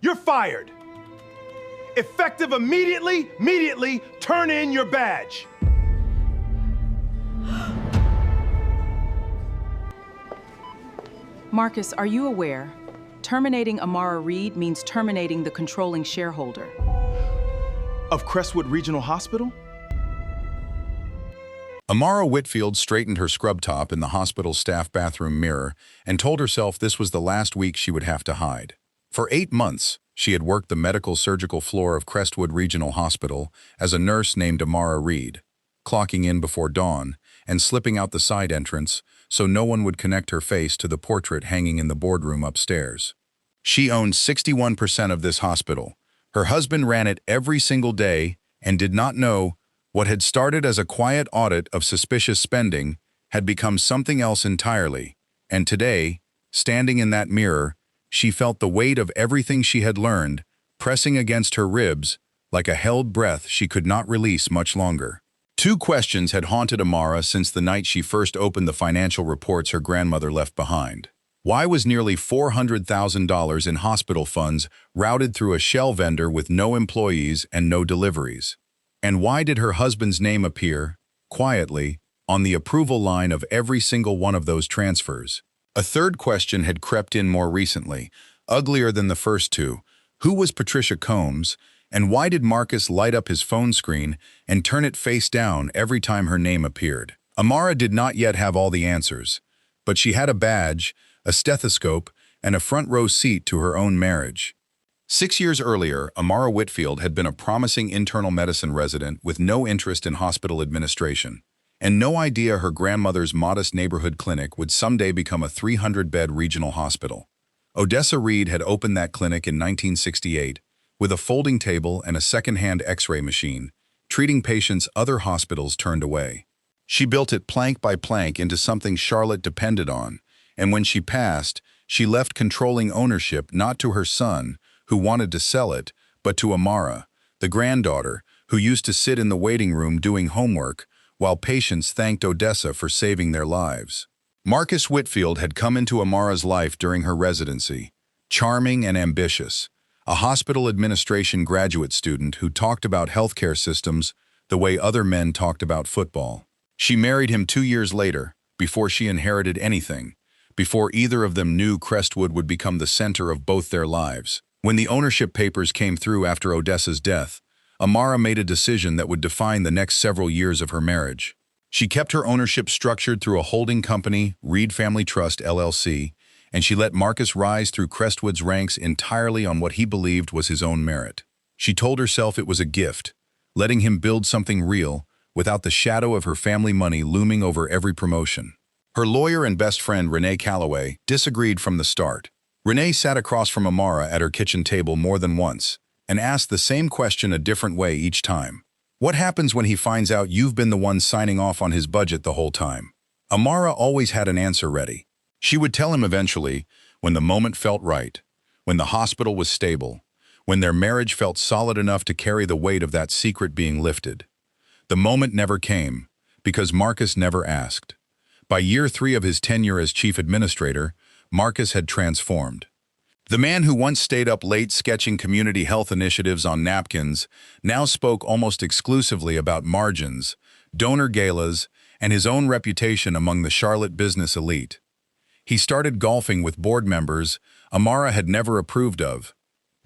You're fired. Effective immediately, turn in your badge. Marcus, are you aware? Terminating Amara Reed means terminating the controlling shareholder. Of Crestwood Regional Hospital? Amara Whitfield straightened her scrub top in the hospital staff bathroom mirror and told herself this was the last week she would have to hide. For 8 months, she had worked the medical surgical floor of Crestwood Regional Hospital as a nurse named Amara Reed, clocking in before dawn and slipping out the side entrance so no one would connect her face to the portrait hanging in the boardroom upstairs. She owned 61% of this hospital. Her husband ran it every single day and did not know what had started as a quiet audit of suspicious spending had become something else entirely. And today, standing in that mirror, she felt the weight of everything she had learned pressing against her ribs like a held breath she could not release much longer. 2 questions had haunted Amara since the night she first opened the financial reports her grandmother left behind. Why was nearly $400,000 in hospital funds routed through a shell vendor with no employees and no deliveries? And why did her husband's name appear, quietly, on the approval line of every single one of those transfers? A third question had crept in more recently, uglier than the first 2. Who was Patricia Combs, and why did Marcus light up his phone screen and turn it face down every time her name appeared? Amara did not yet have all the answers, but she had a badge, a stethoscope, and a front-row seat to her own marriage. 6 years earlier, Amara Whitfield had been a promising internal medicine resident with no interest in hospital administration, and no idea her grandmother's modest neighborhood clinic would someday become a 300-bed regional hospital. Odessa Reed had opened that clinic in 1968, with a folding table and a second-hand X-ray machine, treating patients other hospitals turned away. She built it plank by plank into something Charlotte depended on, and when she passed, she left controlling ownership not to her son, who wanted to sell it, but to Amara, the granddaughter, who used to sit in the waiting room doing homework, while patients thanked Odessa for saving their lives. Marcus Whitfield had come into Amara's life during her residency, charming and ambitious, a hospital administration graduate student who talked about healthcare systems the way other men talked about football. She married him 2 years later, before she inherited anything, before either of them knew Crestwood would become the center of both their lives. When the ownership papers came through after Odessa's death, Amara made a decision that would define the next several years of her marriage. She kept her ownership structured through a holding company, Reed Family Trust, LLC, and she let Marcus rise through Crestwood's ranks entirely on what he believed was his own merit. She told herself it was a gift, letting him build something real without the shadow of her family money looming over every promotion. Her lawyer and best friend, Renee Calloway, disagreed from the start. Renee sat across from Amara at her kitchen table more than once and asked the same question a different way each time. What happens when he finds out you've been the one signing off on his budget the whole time? Amara always had an answer ready. She would tell him eventually, when the moment felt right, when the hospital was stable, when their marriage felt solid enough to carry the weight of that secret being lifted. The moment never came, because Marcus never asked. By year 3 of his tenure as chief administrator, Marcus had transformed. The man who once stayed up late sketching community health initiatives on napkins now spoke almost exclusively about margins, donor galas, and his own reputation among the Charlotte business elite. He started golfing with board members Amara had never approved of.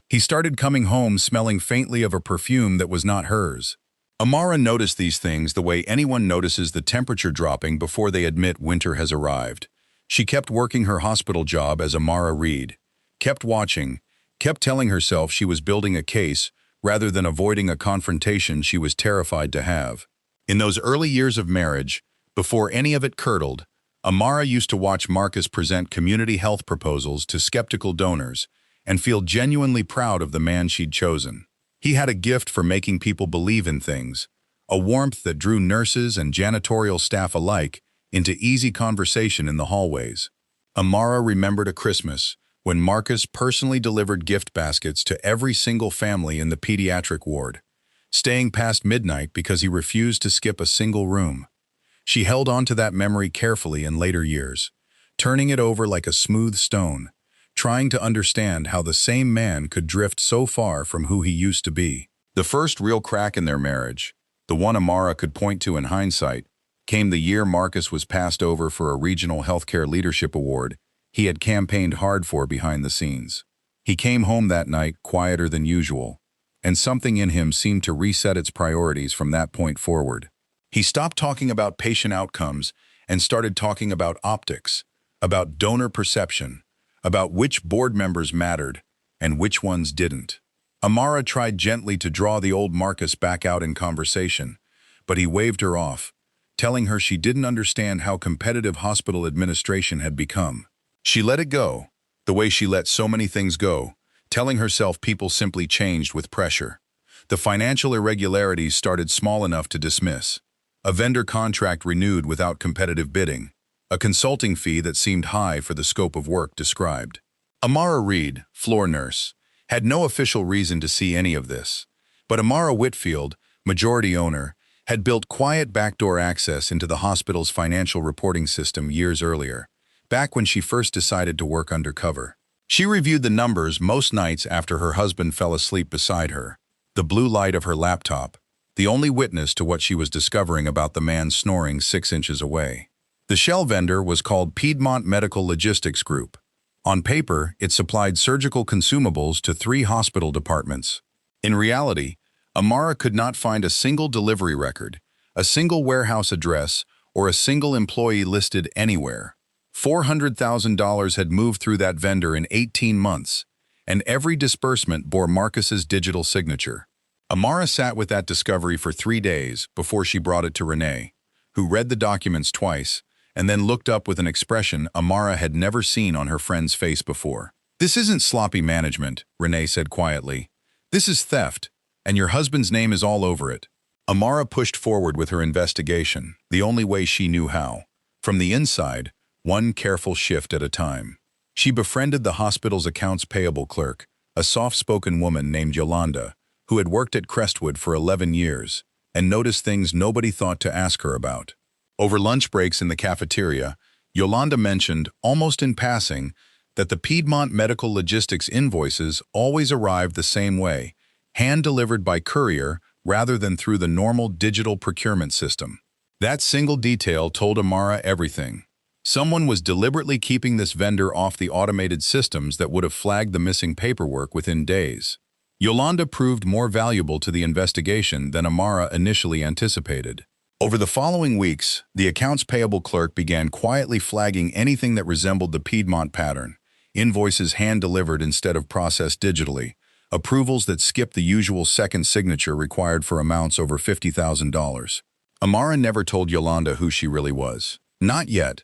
He started coming home smelling faintly of a perfume that was not hers. Amara noticed these things the way anyone notices the temperature dropping before they admit winter has arrived. She kept working her hospital job as Amara Reed, kept watching, kept telling herself she was building a case rather than avoiding a confrontation she was terrified to have. In those early years of marriage, before any of it curdled, Amara used to watch Marcus present community health proposals to skeptical donors and feel genuinely proud of the man she'd chosen. He had a gift for making people believe in things, a warmth that drew nurses and janitorial staff alike into easy conversation in the hallways. Amara remembered a Christmas when Marcus personally delivered gift baskets to every single family in the pediatric ward, staying past midnight because he refused to skip a single room. She held on to that memory carefully in later years, turning it over like a smooth stone, trying to understand how the same man could drift so far from who he used to be. The first real crack in their marriage, the one Amara could point to in hindsight, came the year Marcus was passed over for a regional healthcare leadership award he had campaigned hard for behind the scenes. He came home that night quieter than usual, and something in him seemed to reset its priorities from that point forward. He stopped talking about patient outcomes and started talking about optics, about donor perception, about which board members mattered and which ones didn't. Amara tried gently to draw the old Marcus back out in conversation, but he waved her off, telling her she didn't understand how competitive hospital administration had become. She let it go, the way she let so many things go, telling herself people simply changed with pressure. The financial irregularities started small enough to dismiss. A vendor contract renewed without competitive bidding. A consulting fee that seemed high for the scope of work described. Amara Reed, floor nurse, had no official reason to see any of this. But Amara Whitfield, majority owner, had built quiet backdoor access into the hospital's financial reporting system years earlier, back when she first decided to work undercover. She reviewed the numbers most nights after her husband fell asleep beside her, the blue light of her laptop, the only witness to what she was discovering about the man snoring 6 inches away. The shell vendor was called Piedmont Medical Logistics Group. On paper, it supplied surgical consumables to 3 hospital departments. In reality, Amara could not find a single delivery record, a single warehouse address, or a single employee listed anywhere. $400,000 had moved through that vendor in 18 months, and every disbursement bore Marcus's digital signature. Amara sat with that discovery for 3 days before she brought it to Renee, who read the documents twice and then looked up with an expression Amara had never seen on her friend's face before. "This isn't sloppy management," Renee said quietly. "This is theft, and your husband's name is all over it." Amara pushed forward with her investigation, the only way she knew how. From the inside, one careful shift at a time. She befriended the hospital's accounts payable clerk, a soft-spoken woman named Yolanda, who had worked at Crestwood for 11 years, and noticed things nobody thought to ask her about. Over lunch breaks in the cafeteria, Yolanda mentioned, almost in passing, that the Piedmont Medical Logistics invoices always arrived the same way, hand-delivered by courier rather than through the normal digital procurement system. That single detail told Amara everything. Someone was deliberately keeping this vendor off the automated systems that would have flagged the missing paperwork within days. Yolanda proved more valuable to the investigation than Amara initially anticipated. Over the following weeks, the accounts payable clerk began quietly flagging anything that resembled the Piedmont pattern, invoices hand-delivered instead of processed digitally, approvals that skipped the usual second signature required for amounts over $50,000. Amara never told Yolanda who she really was. Not yet.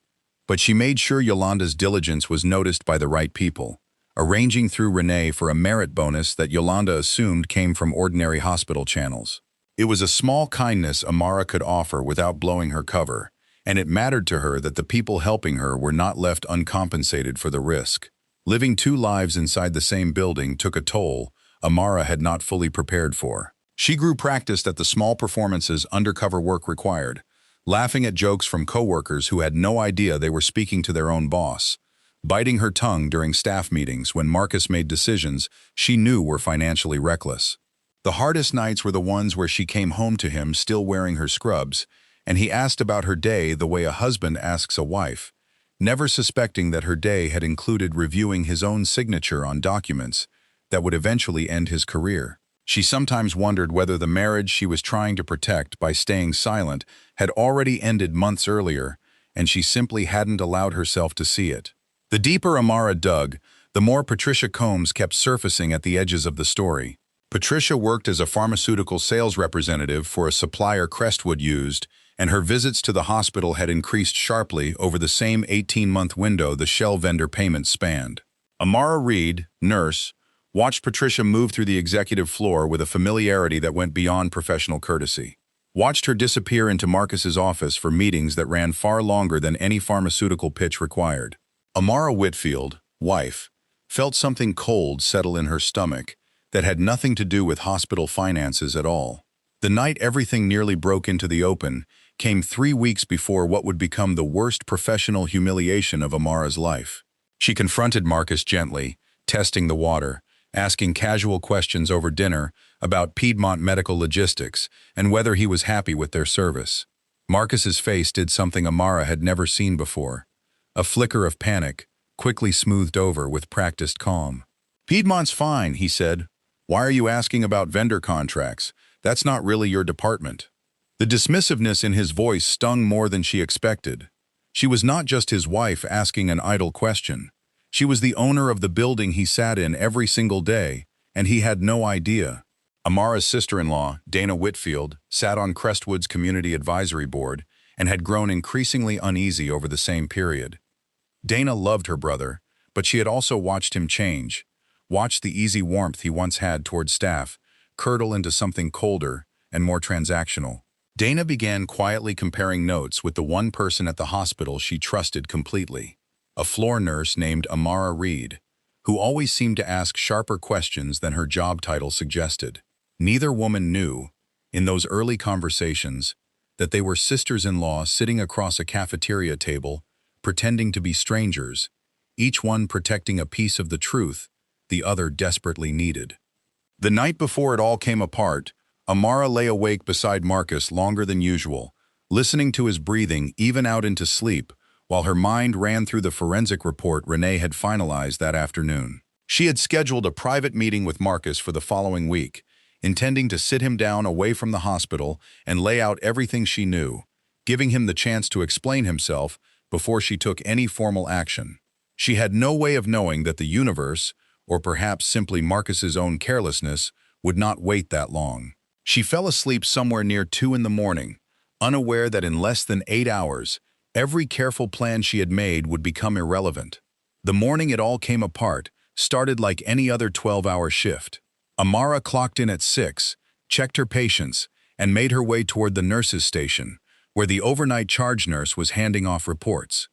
But she made sure Yolanda's diligence was noticed by the right people, arranging through Renee for a merit bonus that Yolanda assumed came from ordinary hospital channels. It was a small kindness Amara could offer without blowing her cover, and it mattered to her that the people helping her were not left uncompensated for the risk. Living 2 lives inside the same building took a toll Amara had not fully prepared for. She grew practiced at the small performances undercover work required, laughing at jokes from coworkers who had no idea they were speaking to their own boss, biting her tongue during staff meetings when Marcus made decisions she knew were financially reckless. The hardest nights were the ones where she came home to him still wearing her scrubs, and he asked about her day the way a husband asks a wife, never suspecting that her day had included reviewing his own signature on documents that would eventually end his career. She sometimes wondered whether the marriage she was trying to protect by staying silent had already ended months earlier, and she simply hadn't allowed herself to see it. The deeper Amara dug, the more Patricia Combs kept surfacing at the edges of the story. Patricia worked as a pharmaceutical sales representative for a supplier Crestwood used, and her visits to the hospital had increased sharply over the same 18-month window the shell vendor payments spanned. Amara Reed, nurse, watched Patricia move through the executive floor with a familiarity that went beyond professional courtesy. Watched her disappear into Marcus's office for meetings that ran far longer than any pharmaceutical pitch required. Amara Whitfield, wife, felt something cold settle in her stomach that had nothing to do with hospital finances at all. The night everything nearly broke into the open came 3 weeks before what would become the worst professional humiliation of Amara's life. She confronted Marcus gently, testing the water, asking casual questions over dinner about Piedmont medical logistics and whether he was happy with their service. Marcus's face did something Amara had never seen before. A flicker of panic, quickly smoothed over with practiced calm. "Piedmont's fine," he said. "Why are you asking about vendor contracts? That's not really your department." The dismissiveness in his voice stung more than she expected. She was not just his wife asking an idle question. She was the owner of the building he sat in every single day, and he had no idea. Amara's sister-in-law, Dana Whitfield, sat on Crestwood's Community Advisory Board and had grown increasingly uneasy over the same period. Dana loved her brother, but she had also watched him change, watched the easy warmth he once had toward staff curdle into something colder and more transactional. Dana began quietly comparing notes with the one person at the hospital she trusted completely, a floor nurse named Amara Reed, who always seemed to ask sharper questions than her job title suggested. Neither woman knew, in those early conversations, that they were sisters-in-law sitting across a cafeteria table, pretending to be strangers, each one protecting a piece of the truth the other desperately needed. The night before it all came apart, Amara lay awake beside Marcus longer than usual, listening to his breathing even out into sleep, while her mind ran through the forensic report Renee had finalized that afternoon. She had scheduled a private meeting with Marcus for the following week, intending to sit him down away from the hospital and lay out everything she knew, giving him the chance to explain himself before she took any formal action. She had no way of knowing that the universe, or perhaps simply Marcus's own carelessness, would not wait that long. She fell asleep somewhere near 2 in the morning, unaware that in less than 8 hours, every careful plan she had made would become irrelevant. The morning it all came apart started like any other 12-hour shift. Amara clocked in at 6, checked her patients, and made her way toward the nurses' station, where the overnight charge nurse was handing off reports.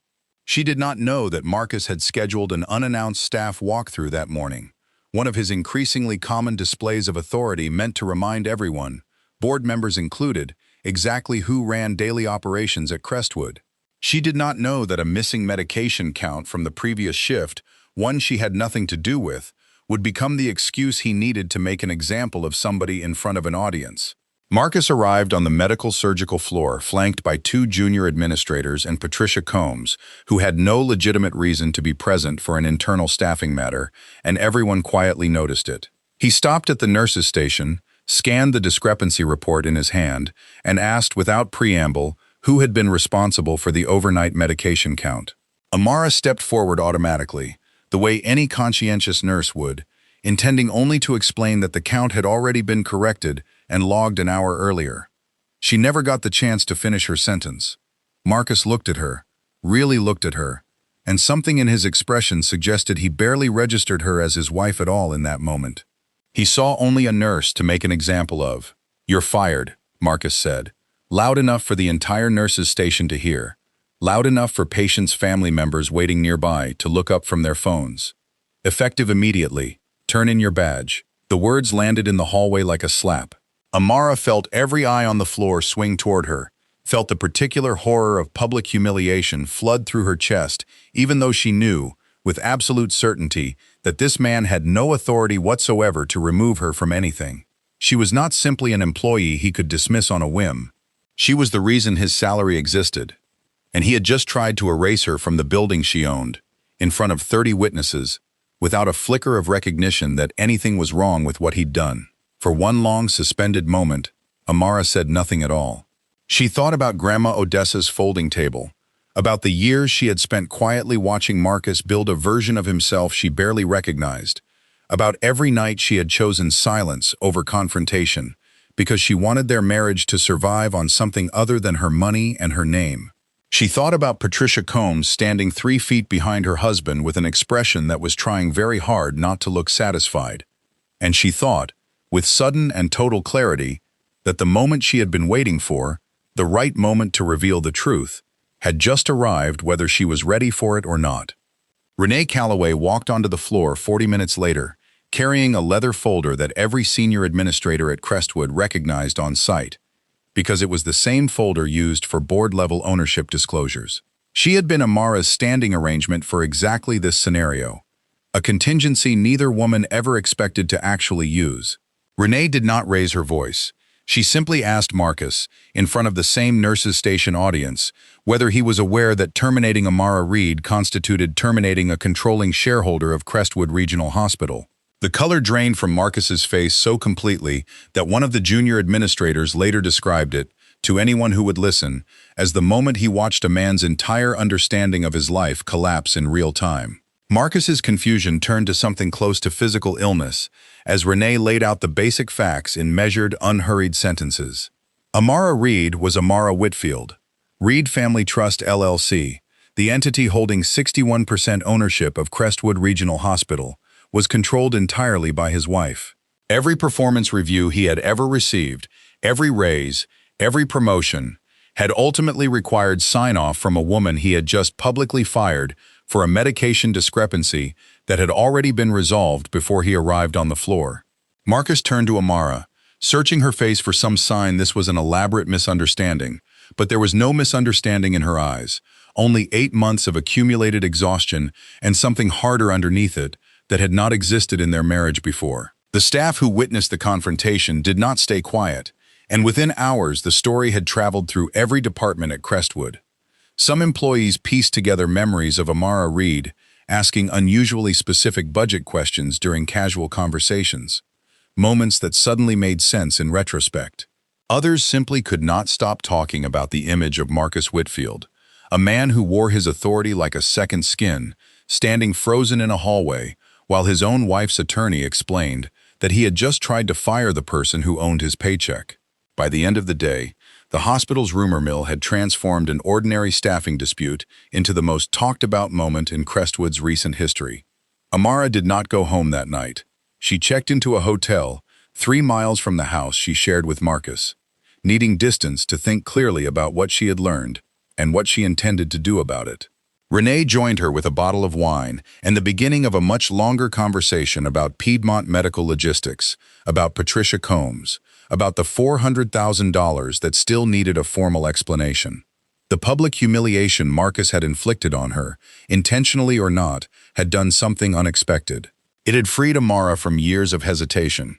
She did not know that Marcus had scheduled an unannounced staff walkthrough that morning, one of his increasingly common displays of authority meant to remind everyone, board members included, exactly who ran daily operations at Crestwood. She did not know that a missing medication count from the previous shift, one she had nothing to do with, would become the excuse he needed to make an example of somebody in front of an audience. Marcus arrived on the medical surgical floor, flanked by 2 junior administrators and Patricia Combs, who had no legitimate reason to be present for an internal staffing matter, and everyone quietly noticed it. He stopped at the nurses' station, scanned the discrepancy report in his hand, and asked without preamble who had been responsible for the overnight medication count. Amara stepped forward automatically, the way any conscientious nurse would, intending only to explain that the count had already been corrected and logged an hour earlier. She never got the chance to finish her sentence. Marcus looked at her, really looked at her, and something in his expression suggested he barely registered her as his wife at all in that moment. He saw only a nurse to make an example of. "You're fired," Marcus said, loud enough for the entire nurses' station to hear, loud enough for patients' family members waiting nearby to look up from their phones. "Effective immediately. Turn in your badge." The words landed in the hallway like a slap. Amara felt every eye on the floor swing toward her, felt the particular horror of public humiliation flood through her chest, even though she knew, with absolute certainty, that this man had no authority whatsoever to remove her from anything. She was not simply an employee he could dismiss on a whim. She was the reason his salary existed, and he had just tried to erase her from the building she owned, in front of 30 witnesses, without a flicker of recognition that anything was wrong with what he'd done. For one long, suspended moment, Amara said nothing at all. She thought about Grandma Odessa's folding table, about the years she had spent quietly watching Marcus build a version of himself she barely recognized, about every night she had chosen silence over confrontation, because she wanted their marriage to survive on something other than her money and her name. She thought about Patricia Combs standing 3 feet behind her husband with an expression that was trying very hard not to look satisfied. And she thought, with sudden and total clarity, that the moment she had been waiting for, the right moment to reveal the truth, had just arrived whether she was ready for it or not. Renee Calloway walked onto the floor 40 minutes later, carrying a leather folder that every senior administrator at Crestwood recognized on site, because it was the same folder used for board-level ownership disclosures. She had been Amara's standing arrangement for exactly this scenario, a contingency neither woman ever expected to actually use. Renee did not raise her voice. She simply asked Marcus, in front of the same nurses' station audience, whether he was aware that terminating Amara Reed constituted terminating a controlling shareholder of Crestwood Regional Hospital. The color drained from Marcus's face so completely that one of the junior administrators later described it, to anyone who would listen, as the moment he watched a man's entire understanding of his life collapse in real time. Marcus's confusion turned to something close to physical illness, as Renee laid out the basic facts in measured, unhurried sentences. Amara Reed was Amara Whitfield. Reed Family Trust LLC, the entity holding 61% ownership of Crestwood Regional Hospital, was controlled entirely by his wife. Every performance review he had ever received, every raise, every promotion, had ultimately required sign-off from a woman he had just publicly fired for a medication discrepancy that had already been resolved before he arrived on the floor. Marcus turned to Amara, searching her face for some sign this was an elaborate misunderstanding, but there was no misunderstanding in her eyes, only 8 months of accumulated exhaustion and something harder underneath it that had not existed in their marriage before. The staff who witnessed the confrontation did not stay quiet, and within hours the story had traveled through every department at Crestwood. Some employees pieced together memories of Amara Reed, asking unusually specific budget questions during casual conversations, moments that suddenly made sense in retrospect. Others simply could not stop talking about the image of Marcus Whitfield, a man who wore his authority like a second skin, standing frozen in a hallway, while his own wife's attorney explained that he had just tried to fire the person who owned his paycheck. By the end of the day, the hospital's rumor mill had transformed an ordinary staffing dispute into the most talked-about moment in Crestwood's recent history. Amara did not go home that night. She checked into a hotel 3 miles from the house she shared with Marcus, needing distance to think clearly about what she had learned and what she intended to do about it. Renee joined her with a bottle of wine and the beginning of a much longer conversation about Piedmont Medical Logistics, about Patricia Combs, about the $400,000 that still needed a formal explanation. The public humiliation Marcus had inflicted on her, intentionally or not, had done something unexpected. It had freed Amara from years of hesitation.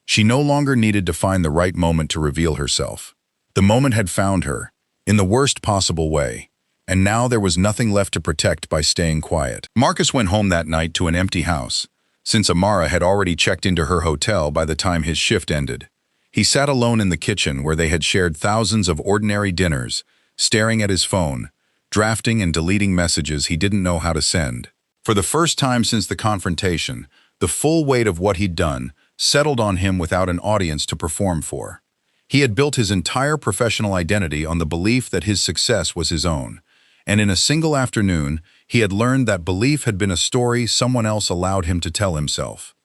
She no longer needed to find the right moment to reveal herself. The moment had found her, in the worst possible way, and now there was nothing left to protect by staying quiet. Marcus went home that night to an empty house, since Amara had already checked into her hotel by the time his shift ended. He sat alone in the kitchen where they had shared thousands of ordinary dinners, staring at his phone, drafting and deleting messages he didn't know how to send. For the first time since the confrontation, the full weight of what he'd done settled on him without an audience to perform for. He had built his entire professional identity on the belief that his success was his own, and in a single afternoon, he had learned that belief had been a story someone else allowed him to tell himself.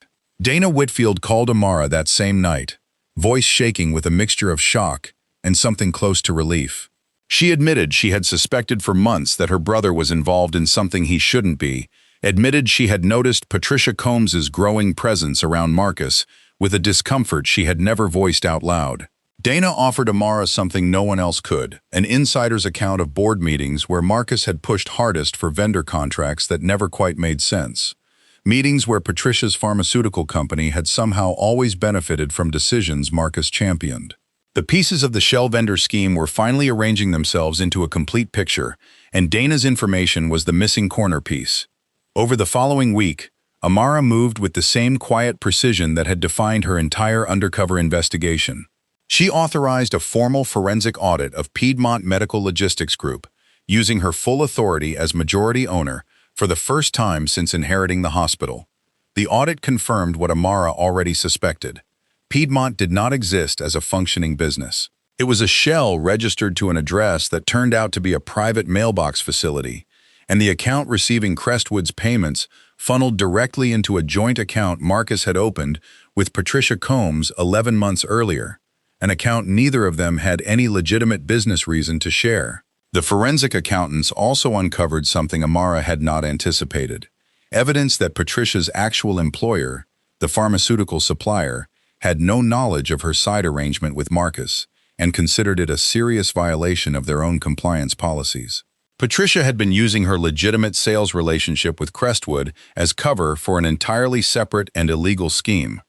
Dana Whitfield called Amara that same night, voice shaking with a mixture of shock and something close to relief. She admitted she had suspected for months that her brother was involved in something he shouldn't be, admitted she had noticed Patricia Combs's growing presence around Marcus with a discomfort she had never voiced out loud. Dana offered Amara something no one else could, an insider's account of board meetings where Marcus had pushed hardest for vendor contracts that never quite made sense. Meetings where Patricia's pharmaceutical company had somehow always benefited from decisions Marcus championed. The pieces of the shell vendor scheme were finally arranging themselves into a complete picture, and Dana's information was the missing corner piece. Over the following week, Amara moved with the same quiet precision that had defined her entire undercover investigation. She authorized a formal forensic audit of Piedmont Medical Logistics Group, using her full authority as majority owner for the first time since inheriting the hospital. The audit confirmed what Amara already suspected. Piedmont did not exist as a functioning business. It was a shell registered to an address that turned out to be a private mailbox facility, and the account receiving Crestwood's payments funneled directly into a joint account Marcus had opened with Patricia Combs 11 months earlier, an account neither of them had any legitimate business reason to share. The forensic accountants also uncovered something Amara had not anticipated, evidence that Patricia's actual employer, the pharmaceutical supplier, had no knowledge of her side arrangement with Marcus and considered it a serious violation of their own compliance policies. Patricia had been using her legitimate sales relationship with Crestwood as cover for an entirely separate and illegal scheme,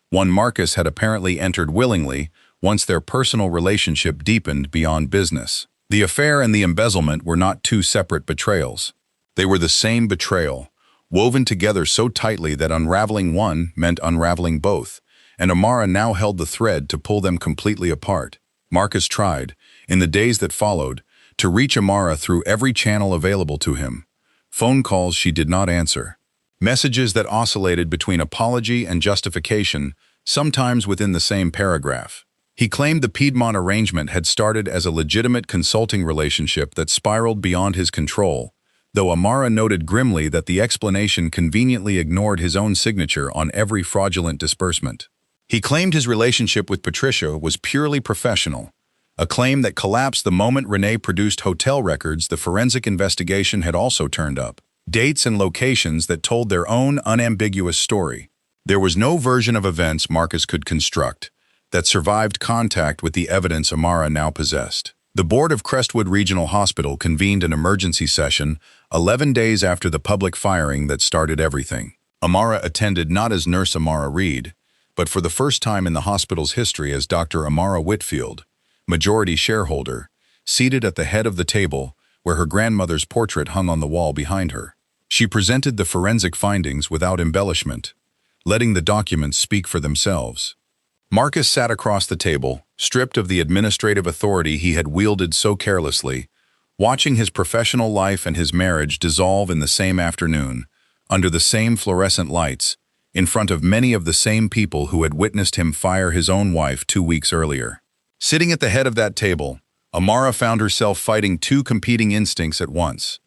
one Marcus had apparently entered willingly once their personal relationship deepened beyond business. The affair and the embezzlement were not two separate betrayals. They were the same betrayal, woven together so tightly that unraveling one meant unraveling both, and Amara now held the thread to pull them completely apart. Marcus tried, in the days that followed, to reach Amara through every channel available to him. Phone calls she did not answer. Messages that oscillated between apology and justification, sometimes within the same paragraph. He claimed the Piedmont arrangement had started as a legitimate consulting relationship that spiraled beyond his control, though Amara noted grimly that the explanation conveniently ignored his own signature on every fraudulent disbursement. He claimed his relationship with Patricia was purely professional, a claim that collapsed the moment Renee produced hotel records the forensic investigation had also turned up, dates and locations that told their own unambiguous story. There was no version of events Marcus could construct that survived contact with the evidence Amara now possessed. The board of Crestwood Regional Hospital convened an emergency session 11 days after the public firing that started everything. Amara attended not as Nurse Amara Reed, but for the first time in the hospital's history as Dr. Amara Whitfield, majority shareholder, seated at the head of the table where her grandmother's portrait hung on the wall behind her. She presented the forensic findings without embellishment, letting the documents speak for themselves. Marcus sat across the table, stripped of the administrative authority he had wielded so carelessly, watching his professional life and his marriage dissolve in the same afternoon, under the same fluorescent lights, in front of many of the same people who had witnessed him fire his own wife 2 weeks earlier. Sitting at the head of that table, Amara found herself fighting two competing instincts at once.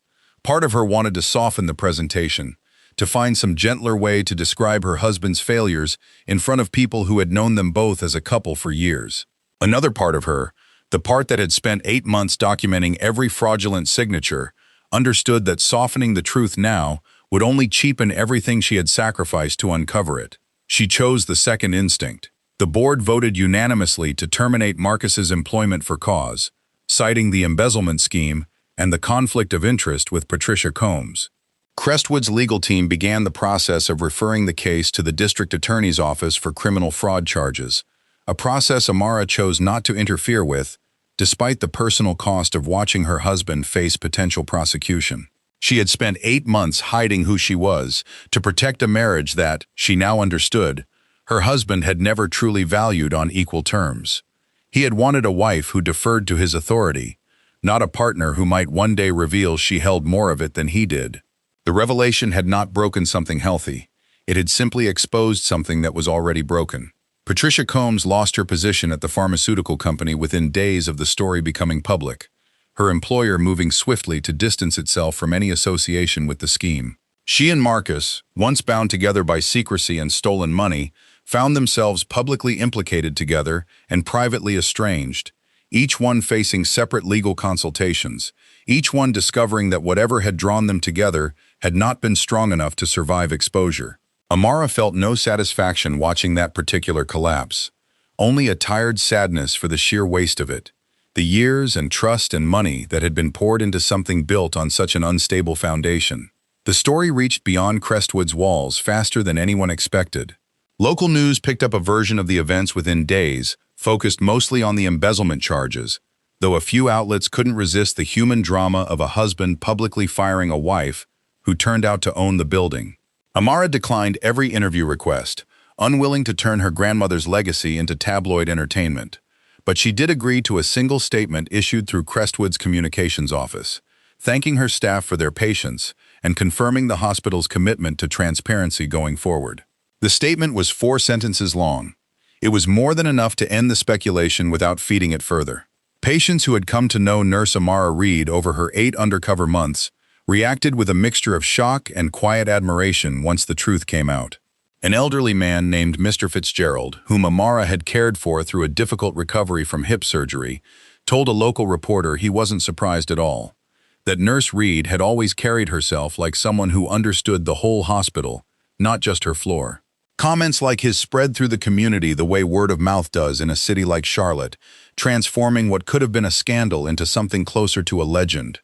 Part of her wanted to soften the presentation, to find some gentler way to describe her husband's failures in front of people who had known them both as a couple for years. Another part of her, the part that had spent 8 months documenting every fraudulent signature, understood that softening the truth now would only cheapen everything she had sacrificed to uncover it. She chose the second instinct. The board voted unanimously to terminate Marcus's employment for cause, citing the embezzlement scheme and the conflict of interest with Patricia Combs. Crestwood's legal team began the process of referring the case to the district attorney's office for criminal fraud charges, a process Amara chose not to interfere with, despite the personal cost of watching her husband face potential prosecution. She had spent 8 months hiding who she was to protect a marriage that, she now understood, her husband had never truly valued on equal terms. He had wanted a wife who deferred to his authority, not a partner who might one day reveal she held more of it than he did. The revelation had not broken something healthy. It had simply exposed something that was already broken. Patricia Combs lost her position at the pharmaceutical company within days of the story becoming public, her employer moving swiftly to distance itself from any association with the scheme. She and Marcus, once bound together by secrecy and stolen money, found themselves publicly implicated together and privately estranged, each one facing separate legal consultations, each one discovering that whatever had drawn them together had not been strong enough to survive exposure. Amara felt no satisfaction watching that particular collapse, only a tired sadness for the sheer waste of it, the years and trust and money that had been poured into something built on such an unstable foundation. The story reached beyond Crestwood's walls faster than anyone expected. Local news picked up a version of the events within days, focused mostly on the embezzlement charges, though a few outlets couldn't resist the human drama of a husband publicly firing a wife who turned out to own the building. Amara declined every interview request, unwilling to turn her grandmother's legacy into tabloid entertainment. But she did agree to a single statement issued through Crestwood's communications office, thanking her staff for their patience and confirming the hospital's commitment to transparency going forward. The statement was 4 sentences long. It was more than enough to end the speculation without feeding it further. Patients who had come to know Nurse Amara Reed over her 8 undercover months reacted with a mixture of shock and quiet admiration once the truth came out. An elderly man named Mr. Fitzgerald, whom Amara had cared for through a difficult recovery from hip surgery, told a local reporter he wasn't surprised at all, that Nurse Reed had always carried herself like someone who understood the whole hospital, not just her floor. Comments like his spread through the community the way word of mouth does in a city like Charlotte, transforming what could have been a scandal into something closer to a legend.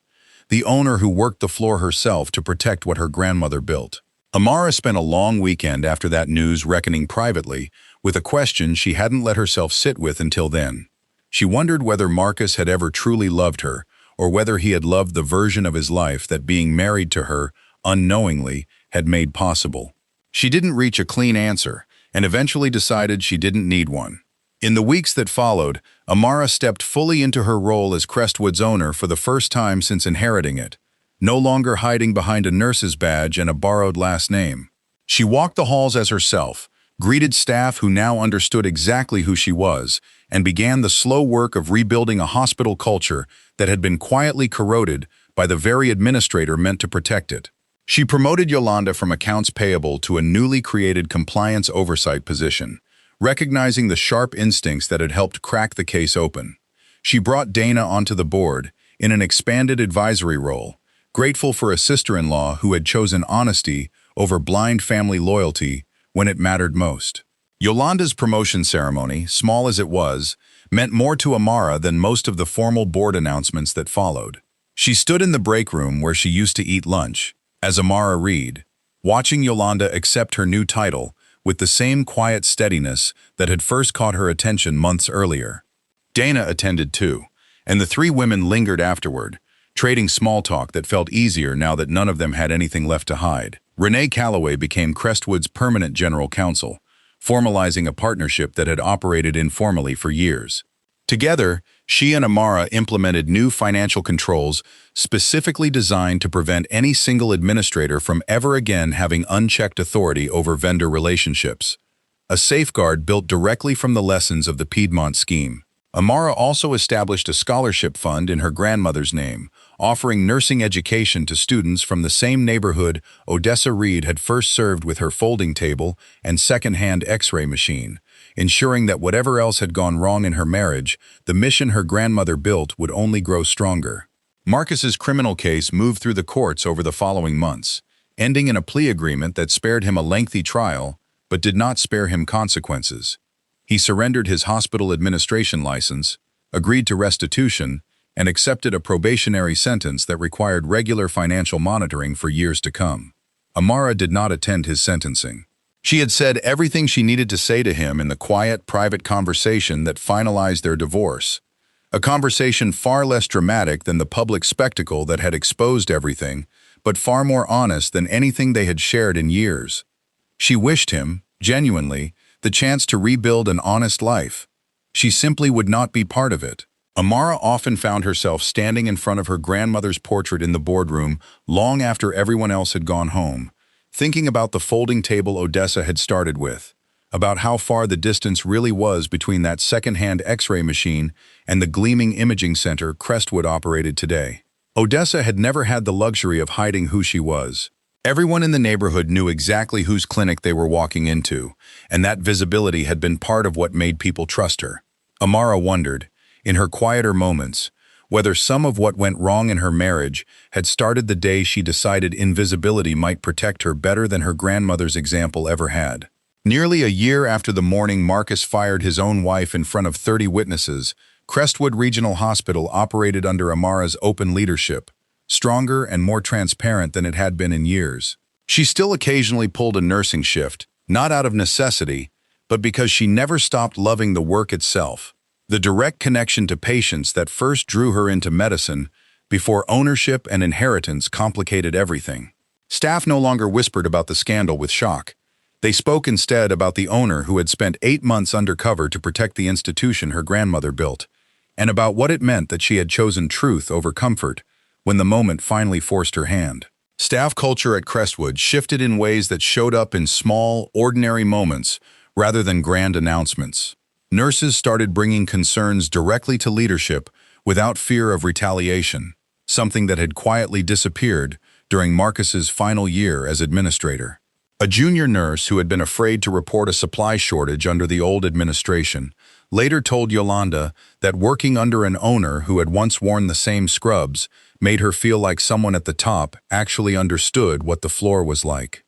the owner who worked the floor herself to protect what her grandmother built. Amara spent a long weekend after that news reckoning privately with a question she hadn't let herself sit with until then. She wondered whether Marcus had ever truly loved her, or whether he had loved the version of his life that being married to her, unknowingly, had made possible. She didn't reach a clean answer, and eventually decided she didn't need one. In the weeks that followed, Amara stepped fully into her role as Crestwood's owner for the first time since inheriting it, no longer hiding behind a nurse's badge and a borrowed last name. She walked the halls as herself, greeted staff who now understood exactly who she was, and began the slow work of rebuilding a hospital culture that had been quietly corroded by the very administrator meant to protect it. She promoted Yolanda from accounts payable to a newly created compliance oversight position, recognizing the sharp instincts that had helped crack the case open. She brought Dana onto the board in an expanded advisory role, grateful for a sister-in-law who had chosen honesty over blind family loyalty when it mattered most. Yolanda's promotion ceremony, small as it was, meant more to Amara than most of the formal board announcements that followed. She stood in the break room where she used to eat lunch, as Amara read, watching Yolanda accept her new title with the same quiet steadiness that had first caught her attention months earlier. Dana attended too, and the three women lingered afterward, trading small talk that felt easier now that none of them had anything left to hide. Renee Calloway became Crestwood's permanent general counsel, formalizing a partnership that had operated informally for years. Together, she and Amara implemented new financial controls specifically designed to prevent any single administrator from ever again having unchecked authority over vendor relationships, a safeguard built directly from the lessons of the Piedmont scheme. Amara also established a scholarship fund in her grandmother's name, offering nursing education to students from the same neighborhood Odessa Reed had first served with her folding table and second-hand X-ray machine, ensuring that whatever else had gone wrong in her marriage, the mission her grandmother built would only grow stronger. Marcus's criminal case moved through the courts over the following months, ending in a plea agreement that spared him a lengthy trial, but did not spare him consequences. He surrendered his hospital administration license, agreed to restitution, and accepted a probationary sentence that required regular financial monitoring for years to come. Amara did not attend his sentencing. She had said everything she needed to say to him in the quiet, private conversation that finalized their divorce, a conversation far less dramatic than the public spectacle that had exposed everything, but far more honest than anything they had shared in years. She wished him, genuinely, the chance to rebuild an honest life. She simply would not be part of it. Amara often found herself standing in front of her grandmother's portrait in the boardroom long after everyone else had gone home, thinking about the folding table Odessa had started with, about how far the distance really was between that second-hand X-ray machine and the gleaming imaging center Crestwood operated today. Odessa had never had the luxury of hiding who she was. Everyone in the neighborhood knew exactly whose clinic they were walking into, and that visibility had been part of what made people trust her. Amara wondered, in her quieter moments, whether some of what went wrong in her marriage had started the day she decided invisibility might protect her better than her grandmother's example ever had. Nearly a year after the morning Marcus fired his own wife in front of 30 witnesses, Crestwood Regional Hospital operated under Amara's open leadership, stronger and more transparent than it had been in years. She still occasionally pulled a nursing shift, not out of necessity, but because she never stopped loving the work itself, the direct connection to patients that first drew her into medicine before ownership and inheritance complicated everything. Staff no longer whispered about the scandal with shock. They spoke instead about the owner who had spent 8 months undercover to protect the institution her grandmother built, and about what it meant that she had chosen truth over comfort when the moment finally forced her hand. Staff culture at Crestwood shifted in ways that showed up in small, ordinary moments rather than grand announcements. Nurses started bringing concerns directly to leadership without fear of retaliation, something that had quietly disappeared during Marcus's final year as administrator. A junior nurse who had been afraid to report a supply shortage under the old administration later told Yolanda that working under an owner who had once worn the same scrubs made her feel like someone at the top actually understood what the floor was like.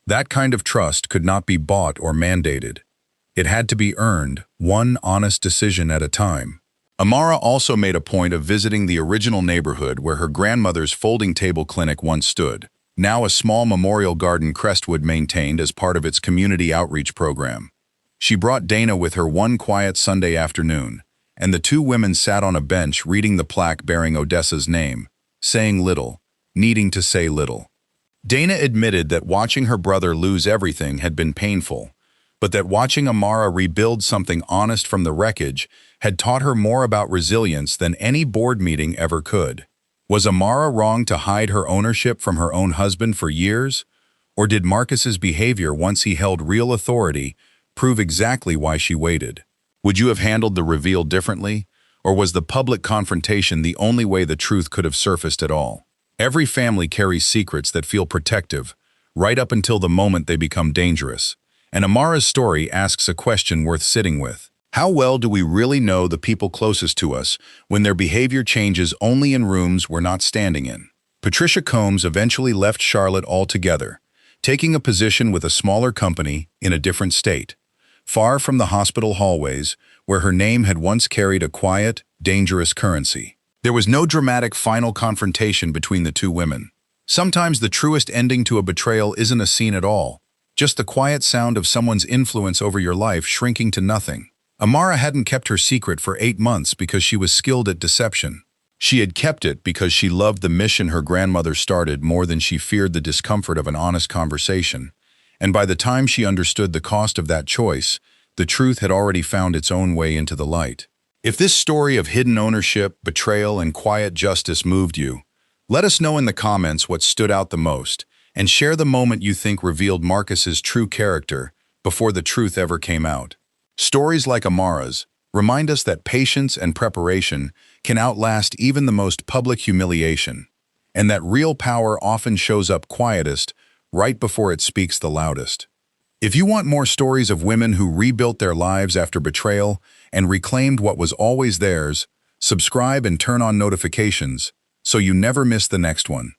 That kind of trust could not be bought or mandated. It had to be earned, one honest decision at a time. Amara also made a point of visiting the original neighborhood where her grandmother's folding table clinic once stood, now a small memorial garden Crestwood maintained as part of its community outreach program. She brought Dana with her one quiet Sunday afternoon, and the two women sat on a bench reading the plaque bearing Odessa's name, saying little, needing to say little. Dana admitted that watching her brother lose everything had been painful, but that watching Amara rebuild something honest from the wreckage had taught her more about resilience than any board meeting ever could. Was Amara wrong to hide her ownership from her own husband for years? Or did Marcus's behavior once he held real authority prove exactly why she waited? Would you have handled the reveal differently? Or was the public confrontation the only way the truth could have surfaced at all? Every family carries secrets that feel protective, right up until the moment they become dangerous. And Amara's story asks a question worth sitting with. How well do we really know the people closest to us when their behavior changes only in rooms we're not standing in? Patricia Combs eventually left Charlotte altogether, taking a position with a smaller company in a different state, far from the hospital hallways where her name had once carried a quiet, dangerous currency. There was no dramatic final confrontation between the two women. Sometimes the truest ending to a betrayal isn't a scene at all, just the quiet sound of someone's influence over your life shrinking to nothing. Amara hadn't kept her secret for 8 months because she was skilled at deception. She had kept it because she loved the mission her grandmother started more than she feared the discomfort of an honest conversation. And by the time she understood the cost of that choice, the truth had already found its own way into the light. If this story of hidden ownership, betrayal, and quiet justice moved you, let us know in the comments what stood out the most, and share the moment you think revealed Marcus's true character before the truth ever came out. Stories like Amara's remind us that patience and preparation can outlast even the most public humiliation, and that real power often shows up quietest right before it speaks the loudest. If you want more stories of women who rebuilt their lives after betrayal and reclaimed what was always theirs, subscribe and turn on notifications so you never miss the next one.